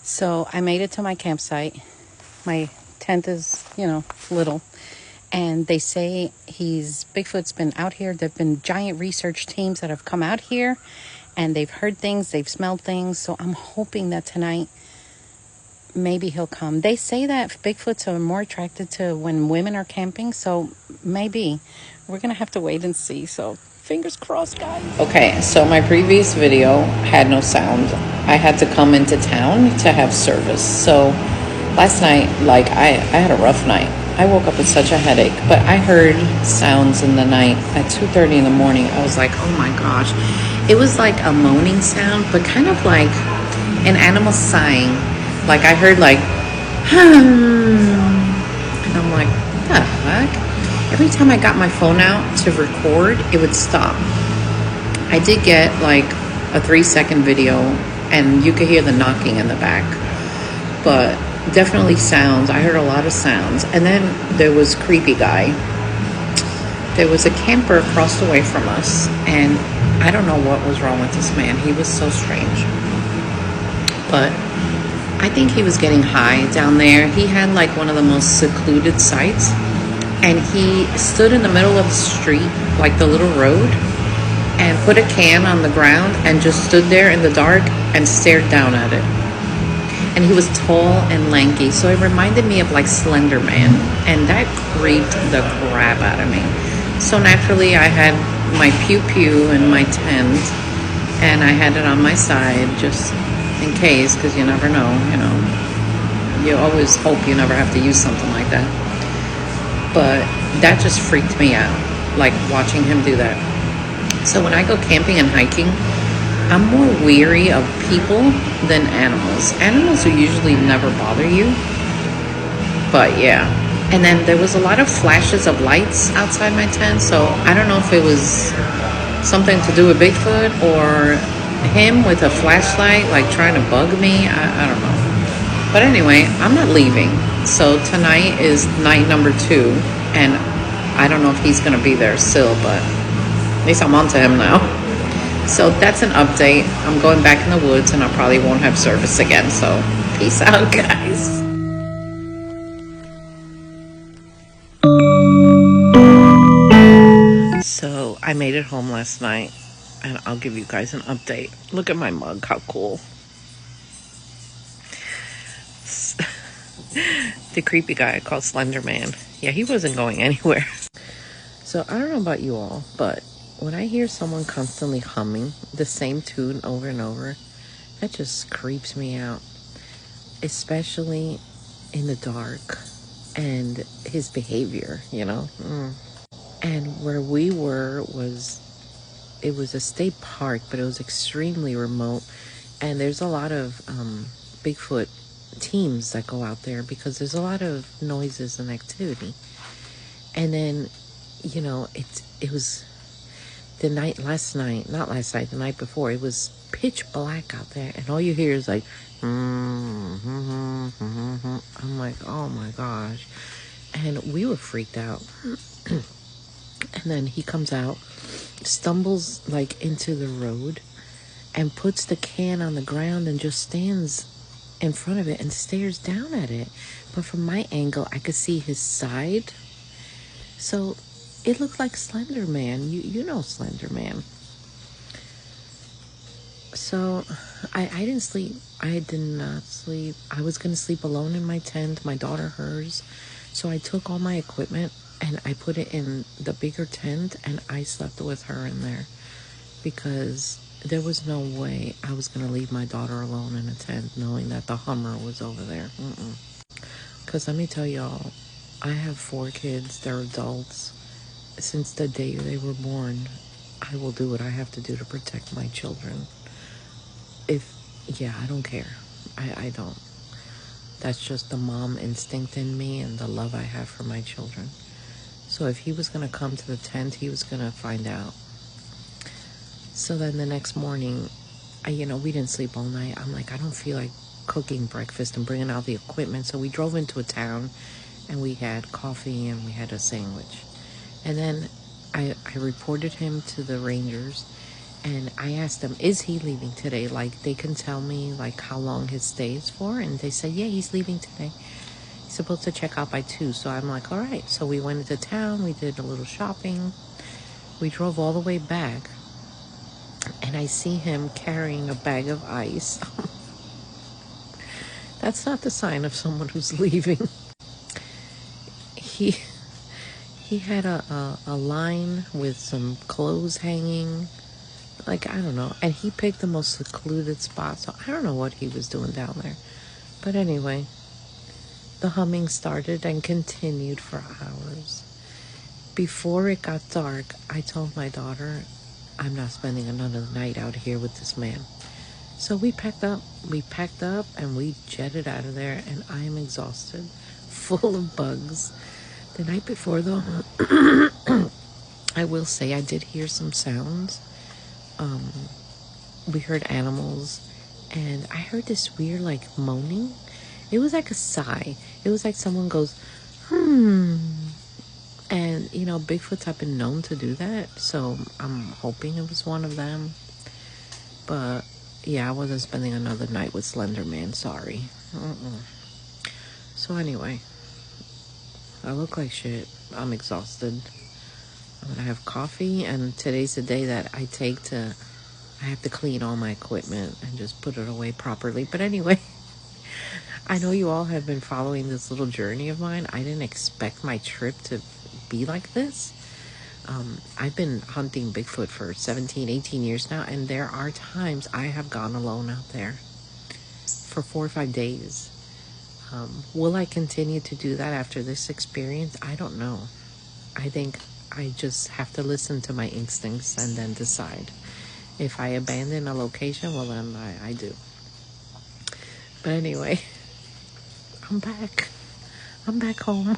So I made it to my campsite. My tent is, little. And they say Bigfoot's been out here. There've been giant research teams that have come out here and they've heard things, they've smelled things. So I'm hoping that tonight maybe he'll come. They say that Bigfoots are more attracted to when women are camping, so maybe. We're going to have to wait and see. So fingers crossed, guys. Okay, so my previous video had no sound. I had to come into town to have service. So last night, I had a rough night. I woke up with such a headache, but I heard sounds in the night at 2:30 in the morning. I was like, oh my gosh. It was like a moaning sound, but kind of like an animal sighing. Like I heard and I'm like, what the heck? Every time I got my phone out to record, it would stop. I did get like a 3-second video and you could hear the knocking in the back, but definitely sounds. I heard a lot of sounds. And then there was creepy guy. There was a camper across the way from us, and I don't know what was wrong with this man. He was so strange. But I think he was getting high down there. He had like one of the most secluded sites, and he stood in the middle of the street, like the little road, and put a can on the ground and just stood there in the dark and stared down at it. And he was tall and lanky, so it reminded me of like Slender Man, and that creeped the crap out of me. So naturally I had my pew and my tent, and I had it on my side just in case, because you never know, you always hope you never have to use something like that. But that just freaked me out, like watching him do that. So when I go camping and hiking, I'm more weary of people than animals. Animals will usually never bother you, but yeah. And then there was a lot of flashes of lights outside my tent, so I don't know if it was something to do with Bigfoot or him with a flashlight, like trying to bug me. I don't know. But anyway, I'm not leaving. So tonight is night number 2, and I don't know if he's going to be there still, but at least I'm on to him now. So that's an update. I'm going back in the woods, and I probably won't have service again. So peace out, guys. So I made it home last night, and I'll give you guys an update. Look at my mug, how cool. The creepy guy I called Slender Man. Yeah, he wasn't going anywhere. So I don't know about you all, but when I hear someone constantly humming the same tune over and over, that just creeps me out. Especially in the dark, and his behavior, And where we were it was a state park, but it was extremely remote. And there's a lot of Bigfoot teams that go out there because there's a lot of noises and activity. And then, it was the night before, it was pitch black out there, and all you hear is like, I'm like, oh my gosh. And we were freaked out. And then he comes out, stumbles like into the road, and puts the can on the ground and just stands in front of it and stares down at it. But from my angle, I could see his side. So it looked like Slender Man. You know Slender Man. So I didn't sleep. I did not sleep. I was going to sleep alone in my tent, my daughter hers. So I took all my equipment and I put it in the bigger tent, and I slept with her in there because there was no way I was going to leave my daughter alone in a tent knowing that the Hummer was over there. Because let me tell y'all, I have 4 kids. They're adults. Since the day they were born, I will do what I have to do to protect my children. I don't care. I don't. That's just the mom instinct in me and the love I have for my children. So if he was going to come to the tent, he was going to find out. So then the next morning, we didn't sleep all night. I'm like, I don't feel like cooking breakfast and bringing out the equipment. So we drove into a town, and we had coffee, and we had a sandwich. And then I reported him to the rangers, And I asked them, is he leaving today? Like, they can tell me, like, how long his stay is for. And they said, yeah, he's leaving today. He's supposed to check out by 2. So I'm like, all right. So we went into town. We did a little shopping. We drove all the way back. And I see him carrying a bag of ice. That's not the sign of someone who's leaving. He he had a line with some clothes hanging. Like, I don't know. And he picked the most secluded spot. So I don't know what he was doing down there. But anyway, the humming started and continued for hours. Before it got dark, I told my daughter, I'm not spending another night out here with this man. So we packed up. We packed up and we jetted out of there. And I am exhausted, full of bugs. The night before, though, I will say I did hear some sounds. We heard animals, and I heard this weird, like, moaning. It was like a sigh. It was like someone goes, and, you know, Bigfoots have been known to do that, so I'm hoping it was one of them. But, yeah, I wasn't spending another night with Slender Man, sorry. So anyway, I look like shit. I'm exhausted. I'm gonna have coffee, and today's the day that I have to clean all my equipment and just put it away properly. But anyway, I know you all have been following this little journey of mine. I didn't expect my trip to be like this. I've been hunting Bigfoot for 17, 18 years now, and there are times I have gone alone out there for 4 or 5 days. Will I continue to do that after this experience? I don't know. I think I just have to listen to my instincts and then decide. If I abandon a location, well, then I do. But anyway, I'm back. I'm back home.